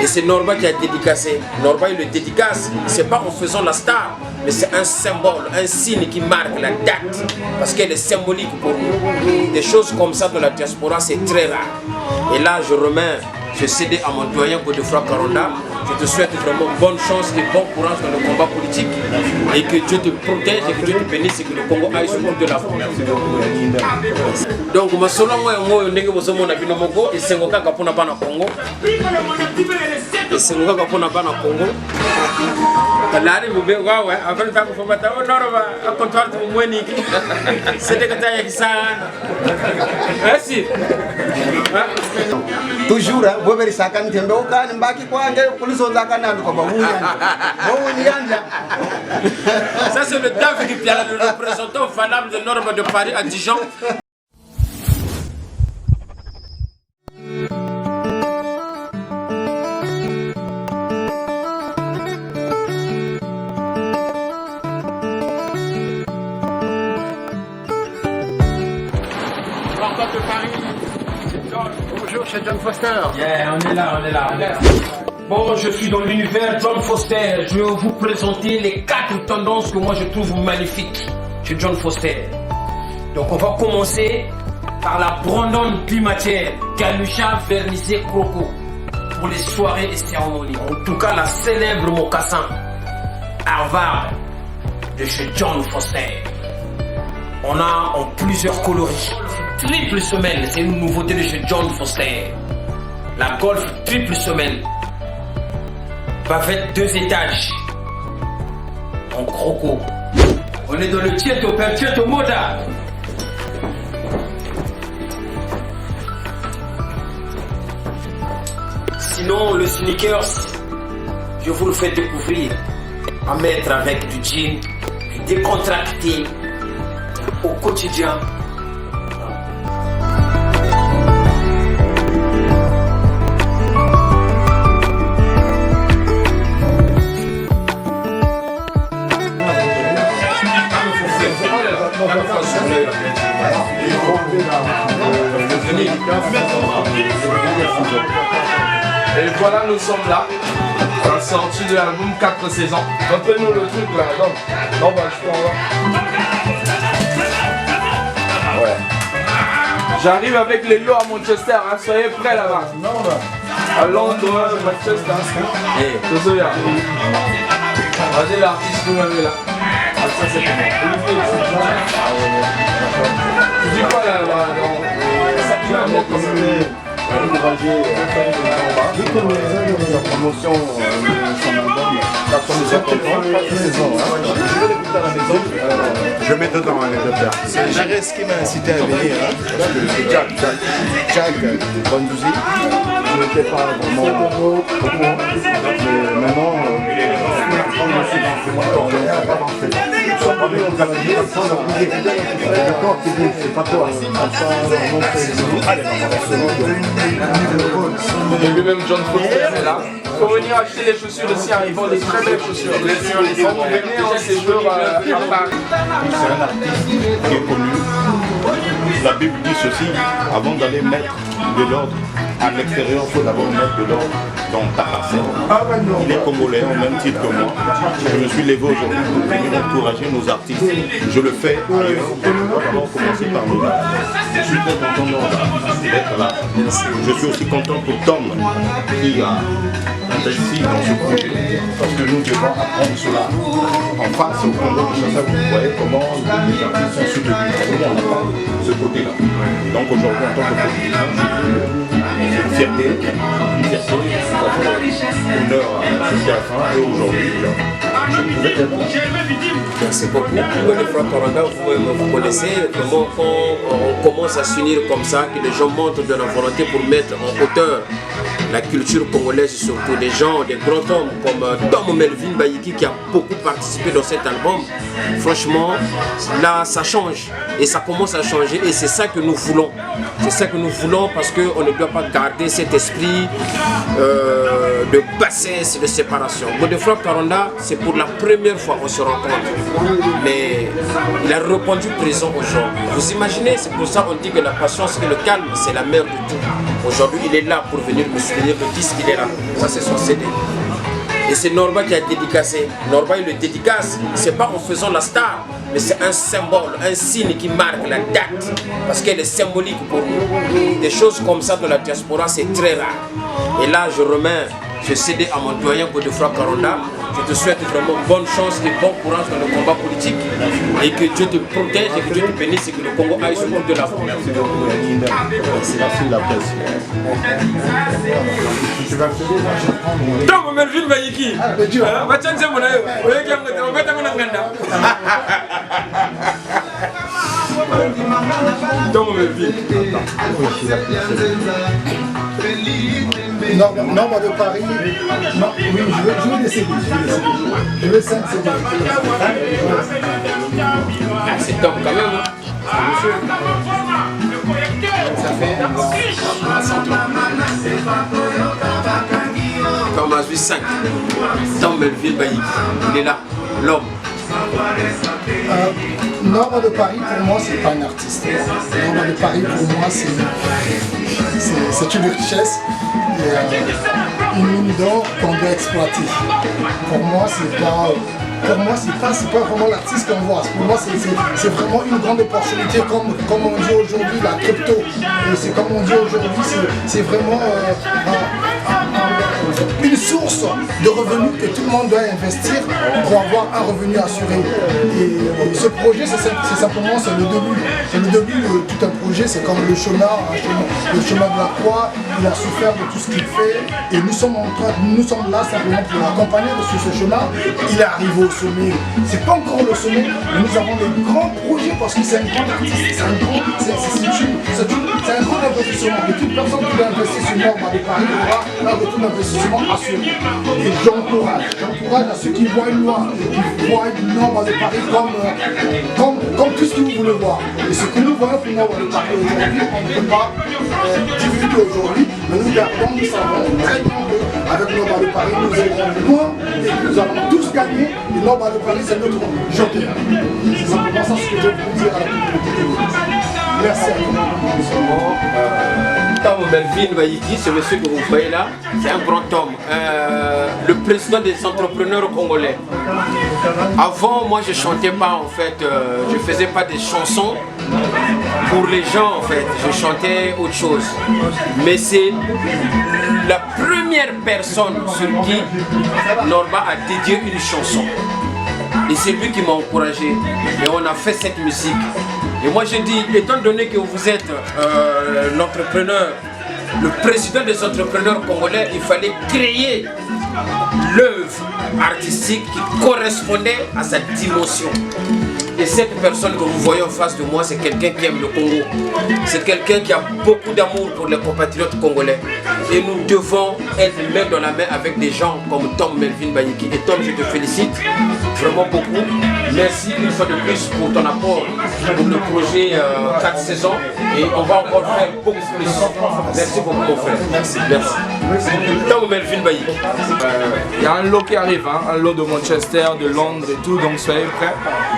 Et c'est Norba qui a dédicacé. Norba il le dédicace, c'est pas en faisant la star, mais c'est un symbole, un signe qui marque la date, parce qu'elle est symbolique pour nous. Des choses comme ça dans la diaspora, c'est très rare. Et là, je remets ce CD à mon doyen Godefroid Karonda. Je te souhaite vraiment bonne chance et bon courage dans le combat politique, et que Dieu te protège et que Dieu te bénisse et que le Congo aille sur le de la France. Donc, ma solo moi ndenge bozomo na bino moko esengoka kapona bana Congo. Esengoka kapona bana Congo. Kalari mube wawe afin ta ko fomata onoroba akontoir to mweni ki. C'est que ta yakisana. Merci. Toujours bo beri sakan tembe okani mbaki kwange kulisonza kanando kwa Ça c'est le David Piala, le représentant valable de Norme de Paris à Dijon. Bonjour, c'est John Foster. Yeah, on est là. Bon, je suis dans l'univers John Foster. Je vais vous présenter les 4 tendances que moi je trouve magnifiques chez John Foster. Donc on va commencer par la Brandon Climatière, Galusha Vernissé Croco, pour les soirées et cérémonies. En tout cas, la célèbre mocassin Harvard de chez John Foster. On a en plusieurs coloris. Triple semelle, c'est une nouveauté de chez John Foster. La Golf triple semelle. Bavette 2 étages. En croco. On est dans le Tieto, Père Tieto Moda. Sinon, le sneakers, je vous le fais découvrir. À mettre avec du jean, du décontracté au quotidien. Et voilà, nous sommes là, à la sortie de l'album 4 saisons. Rappelez-nous le truc là, non, bah je prends là. Ouais. J'arrive avec les lots à Manchester, hein. Soyez prêts là-bas. À Londres, Manchester. Désolé. Vas-y l'artiste, vous m'avez là. Ah, ça c'est comment? Tu dis quoi là-bas? Sa promotion de son album, je mets dedans les deux. C'est Jérès qui m'a incité à venir, parce que Jack Bandouzi, je n'étais pas vraiment au courant, mais maintenant, c'est pas toi, et lui-même John Foster est là. Il faut venir acheter les chaussures aussi, ils vendent des très belles chaussures. Quand vous venez en séjour à Paris. C'est un artiste qui est connu. La Bible dit ceci, avant d'aller mettre de l'ordre à l'extérieur, il faut d'abord mettre de l'ordre dans ta parcelle. Il est congolais au même titre que moi. Je me suis levé aujourd'hui pour venir encourager nos artistes. Je le fais ailleurs. On va d'abord commencer par nous. Je suis très content d'être là. Je suis aussi content pour Tom qui a investi dans ce projet. Parce que nous devons apprendre cela en face au Congo de Kinshasa. Vous voyez comment les artistes sont soutenus. On n'a pas ce côté-là. Donc aujourd'hui, en tant que politicien, une fierté, honneur à CFA et aujourd'hui, je pouvais être là. Merci beaucoup. Godefroid Karonda, vous connaissez comment on commence à s'unir comme ça, que les gens montrent de la volonté pour mettre en hauteur la culture congolaise, surtout des gens, des grands hommes comme Tom Melvin Bayiki qui a beaucoup participé dans cet album. Franchement, là ça change et ça commence à changer et c'est ça que nous voulons. C'est ça que nous voulons parce qu'on ne doit pas garder cet esprit de bassesse, de séparation. Godefroid Karonda, c'est pour la première fois qu'on se rencontre. Mais il a répondu présent aujourd'hui. Vous imaginez, c'est pour ça qu'on dit que la patience et le calme, c'est la mère de tout. Aujourd'hui, il est là pour venir me soutenir, le disque, il est là. Ça, c'est son CD. Et c'est Norba qui a dédicacé. Norba, il le dédicace. C'est pas en faisant la star, mais c'est un symbole, un signe qui marque la date. Parce qu'elle est symbolique pour nous. Des choses comme ça dans la diaspora, c'est très rare. Et là, je remets ce CD à mon doyen Godefroid Karonda. Je te souhaite vraiment bonne chance et bon courage dans le combat politique. Et que Dieu te protège et que Dieu te bénisse et que le Congo aille sur le route de l'avant. Merci beaucoup, Yannick. Merci la presse. Donc, Melvin Bayiki. Norba de Paris. Non, oui, je vais décider. Je vais 5 CD. C'est top quand même. Ça fait Tom a 5. Tom Melvin Bayiki. Il est là, l'homme. Norba de Paris, pour moi, c'est pas un artiste. Norba de Paris, pour moi, c'est une richesse. Une mine d'or qu'on doit exploiter. Pour moi, c'est pas vraiment l'artiste qu'on voit. Pour moi, c'est vraiment une grande opportunité, comme on dit aujourd'hui, la crypto. Et c'est comme on dit aujourd'hui, c'est vraiment une source de revenus que tout le monde doit investir pour avoir un revenu assuré. Et ce projet, c'est simplement le début. C'est le début de tout un projet. C'est comme le chemin de la croix. Il a souffert de tout ce qu'il fait. Et nous sommes là simplement pour l'accompagner sur ce chemin. Il est arrivé au sommet. C'est pas encore le sommet, mais nous avons des grands projets parce que c'est un grand artiste. C'est un grand investissement. Et toute personne qui doit investir sur Norba de Paris aura un retour d'investissement assuré. Et j'encourage à ceux qui voient une loi, qui voient une Norba de Paris comme tout ce que vous voulez voir. Et ce que nous voyons pour Norba de Paris aujourd'hui, on ne peut pas divulguer aujourd'hui, mais nous savons très bien qu'avec Norba de Paris, nous irons loin et nous allons tous gagner. Et Norba de Paris, c'est notre joker. C'est simplement ça ce que je veux vous dire à la communauté. Merci à vous. Tom Melvin Bayiki, ce monsieur que vous voyez là, c'est un grand homme, le président des entrepreneurs congolais. Avant, moi je chantais pas en fait, je faisais pas des chansons pour les gens en fait, je chantais autre chose. Mais c'est la première personne sur qui Norba a dédié une chanson. Et c'est lui qui m'a encouragé. Et on a fait cette musique. Et moi j'ai dit, étant donné que vous êtes l'entrepreneur, le président des entrepreneurs congolais, il fallait créer l'œuvre artistique qui correspondait à sa dimension. Et cette personne que vous voyez en face de moi, c'est quelqu'un qui aime le Congo. C'est quelqu'un qui a beaucoup d'amour pour les compatriotes congolais. Et nous devons être main dans la main avec des gens comme Tom Melvin Bayiki. Et Tom, je te félicite vraiment beaucoup. Merci une fois de plus pour ton apport pour le projet 4 saisons. Et on va encore faire beaucoup plus. Merci beaucoup mon frère. Merci. Tom Melvin Bayiki. Il y a un lot qui arrive, hein, un lot de Manchester, de Londres et tout, donc soyez prêts.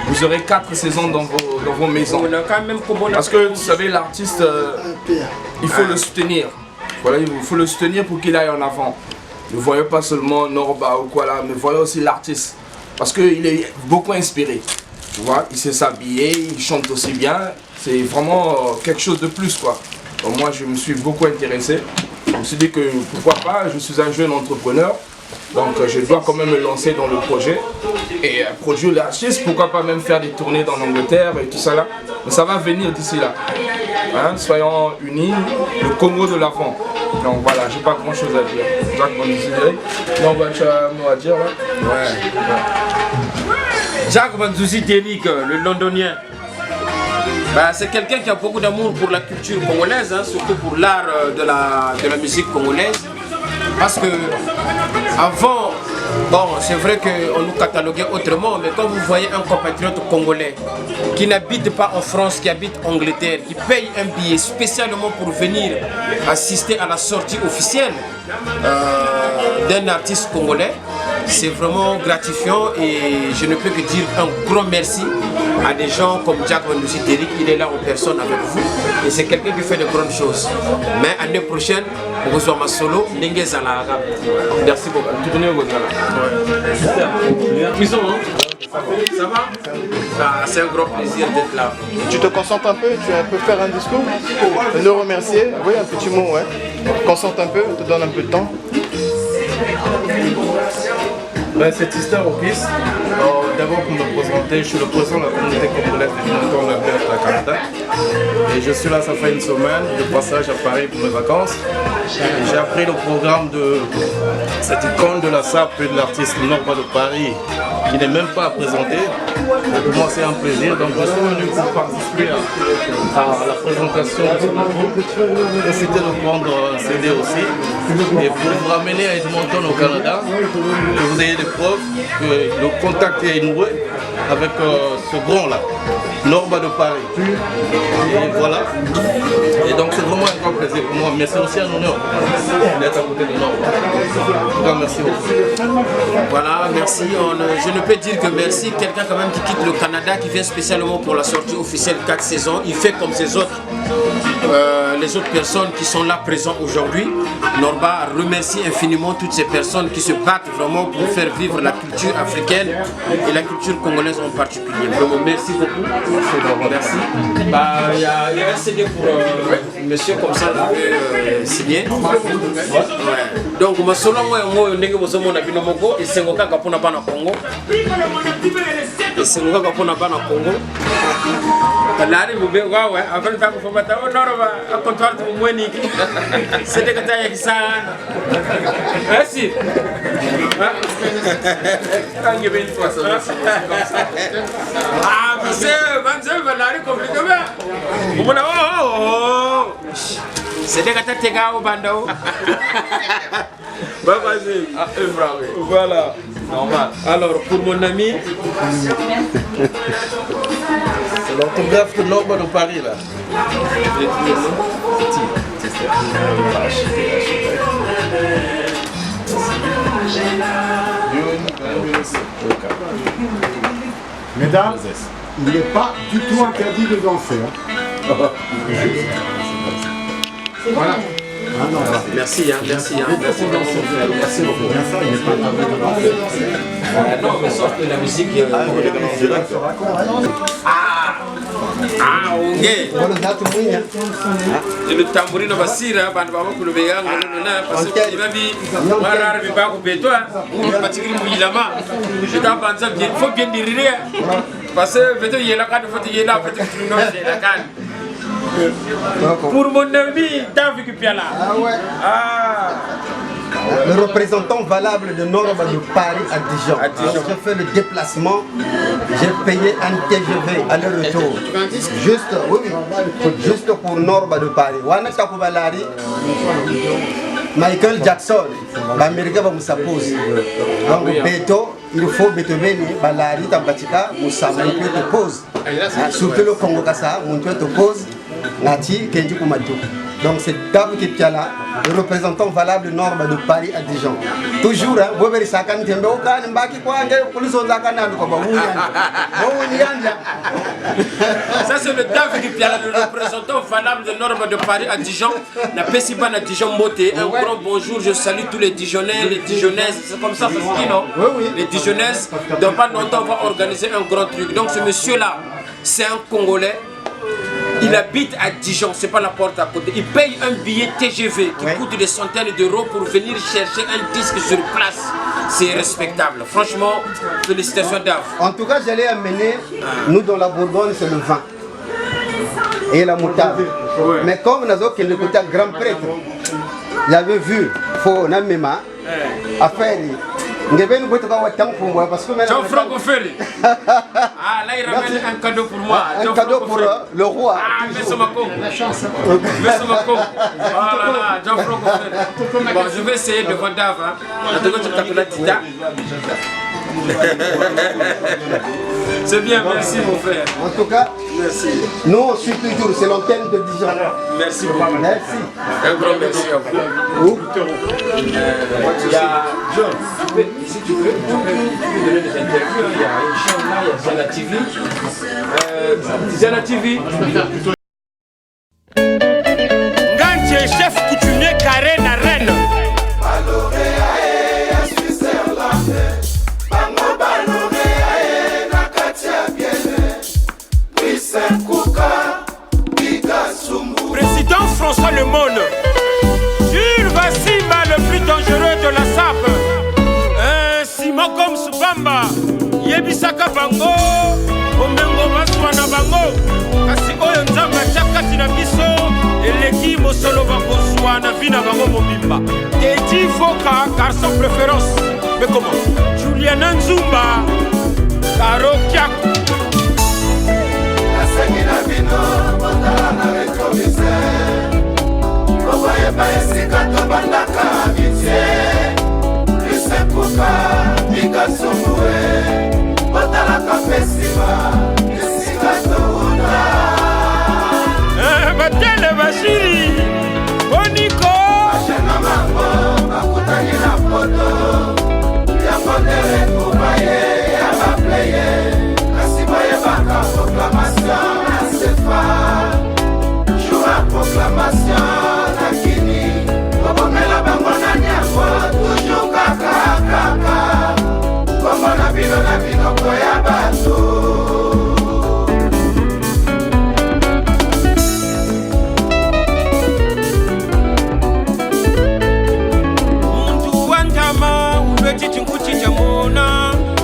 Vous aurez 4 saisons dans vos maisons. Parce que vous savez, l'artiste, il faut le soutenir. Voilà, il faut le soutenir pour qu'il aille en avant. Ne voyez pas seulement Norba ou quoi là, mais voilà aussi l'artiste. Parce qu'il est beaucoup inspiré. Tu vois, il sait s'habiller, il chante aussi bien. C'est vraiment quelque chose de plus quoi. Donc moi je me suis beaucoup intéressé. Je me suis dit que pourquoi pas, je suis un jeune entrepreneur. Donc je dois quand même me lancer dans le projet et produire l'artiste, pourquoi pas même faire des tournées dans l'Angleterre et tout ça là. Mais ça va venir d'ici là. Hein, soyons unis, le Congo de l'avant. Donc voilà, j'ai pas grand chose à dire. Jacques Van Zouzi, non, bah, tu as un mot à dire là? Ouais. Jacques Van Zouzi Dénic, le londonien. Bah, c'est quelqu'un qui a beaucoup d'amour pour la culture congolaise, hein, surtout pour l'art de la musique congolaise. Parce que avant, bon, c'est vrai qu'on nous cataloguait autrement, mais quand vous voyez un compatriote congolais qui n'habite pas en France, qui habite en Angleterre, qui paye un billet spécialement pour venir assister à la sortie officielle d'un artiste congolais, c'est vraiment gratifiant et je ne peux que dire un grand merci à des gens comme Jack Wandouzi Derrick. Il est là en personne avec vous et c'est quelqu'un qui fait de grandes choses. Mais l'année prochaine, on reçoit ma solo, Nengue Zalaga. Merci beaucoup. Ça va? C'est un grand plaisir d'être là. Tu te concentres un peu, tu peux faire un discours, nous remercier. Oui, un petit mot, ouais. Concentre un peu, te donne un peu de temps. Ben, cette histoire au piste, d'abord pour me présenter, je suis le président de la communauté congolaise de Jonathan Lebert à Canada. Et je suis là, ça fait une semaine, de passage à Paris pour mes vacances. J'ai appris le programme de cette icône de la SAP et de l'artiste Norba de Paris, qui n'est même pas présenté. Et pour moi c'est un plaisir, donc je suis venu pour participer à la présentation de ce groupe, profiter de prendre un CD aussi, et pour vous ramener à Edmonton au Canada, que vous ayez des preuves que le contact est noué avec ce grand-là, Norba de Paris. Et voilà. Et donc c'est vraiment un grand plaisir pour moi, mais c'est aussi un honneur d'être à côté de Norba. En tout cas, merci beaucoup. Voilà, merci. Je ne peux dire que merci. Quelqu'un quand même qui quitte le Canada, qui vient spécialement pour la sortie officielle 4 saisons. Il fait comme les autres personnes qui sont là présentes aujourd'hui. Norba remercie infiniment toutes ces personnes qui se battent vraiment pour faire vivre la culture africaine et la culture congolaise en particulier. Vraiment, merci beaucoup. Merci. Il y a un CD pour monsieur comme ça, signé. Ouais. Donc, je suis là, je suis et Sengoka Kapona Bana Congo. Et Sengoka Kapona Bana Congo. Lari Mube, ouais, après le temps qu'il faut battre, on a un comptoir de Moueni. C'était que tu as ça. Merci. Quand il y a une fois, ça va. Ah, mais c'est Lari compliqué. C'était que tu as gagné au bandao. Voilà. Normal. Alors, pour mon ami, c'est l'autographe de Norba de Paris là. Mesdames, il n'est pas du tout interdit de danser. Voilà. Ah non, merci, merci, merci beaucoup. Non, mais sauf que la musique. Ok. Le tambourine va sira, bande baba pour le béang, parce que il va dire, voilà, il va couper toi, il va tirer mouillama. Je t'en pense bien, il faut bien dire rien. Parce que peut-être il y a la canne, il y a la petite non, c'est la canne. Pour mon ami, David Piala. Ah ouais. Ah. Le représentant valable de Norba de Paris à Dijon. J'ai fait le déplacement, j'ai payé un TGV aller-retour. Juste pour Norba de Paris. Wana Takubalari, Michael Jackson, l'Américain va me s'apposer. Donc Beto, il faut Beethoven, Balari, Tambatika, Moussa, mon Dieu te pose. Surtout le Congo Kassa, mon Dieu te pose. Nati, Kenji Koumadou. Donc c'est David Piala, le représentant valable de Norba de Paris à Dijon. Toujours, hein, vous verrez ça quand tembe oka mbaki kwa ngere police on zakana ko ba ça c'est le David Piala, le représentant valable de Norba de Paris à Dijon. La Pessiban à Dijon Moté. Un grand bonjour, je salue tous les Dijonnais, les Dijonnaises, c'est comme ça ça se dit non? Oui. Les Dijonnaises, dans pas longtemps on va organiser un grand truc. Donc ce monsieur là, c'est un Congolais. Il habite à Dijon, c'est pas la porte à côté. Il paye un billet TGV qui coûte des centaines d'euros pour venir chercher un disque sur place. C'est respectable. Franchement, félicitations Dave. En tout cas, j'allais amener, nous dans la Bourgogne, c'est le vin et la moutarde. Mais comme nous avons le côté grand prêtre, j'avais vu, faut n'amema affaire. Jean Franco-Ferry. Ah, là il ramène un cadeau pour moi. Un cadeau pour le roi. Ah, merci beaucoup. Merci beaucoup. Voilà, Jean Franco-Ferry. Bon, je vais essayer de vendre Dave. En tout cas, tu as Tita. C'est bien, merci mon frère. En tout cas, merci. Nous on suit toujours, c'est l'antenne de Dijon. Merci beaucoup. Merci. Un grand merci à vous. Il y a Si tu veux, tu peux donner des interviews. Il y a une chaîne là, il y a Zana TV. Zana TV. Gantier, chef coutumier carré na reine. Président François Lemoine, Jules Vassimba, le plus dangereux de la SAP. Simon comme Subamba, Yebisaka Bango, Omengo Maswana Bango, kasi oyo nzamba chakati na biso, eleki mosolo bakozwa na vina bango mobimba. Teddy Voka, garçon préférence. Mais comment? Juliana Nzumba, Karo Kiaku. Batele Bashiri Boniko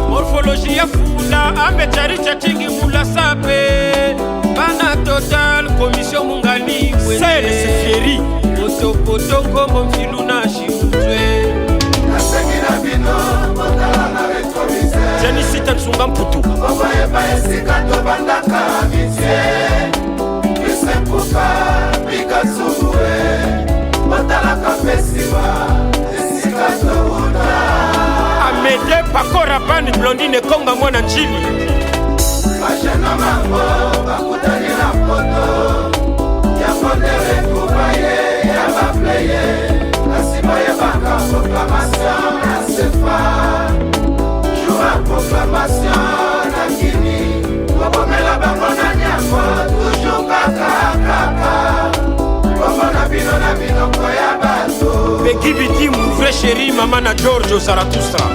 morphologie ya fula ambecharicha chingi mula sape bana total commission mungali sele sefieri motopoto kombo mfilu na shimutwe Janisita Nsunga Mputu Amede Pakora Bani Blondine Konga Mwana Njili Beki Biti, mon vrai chéri, maman na Giorgio Zarathustra.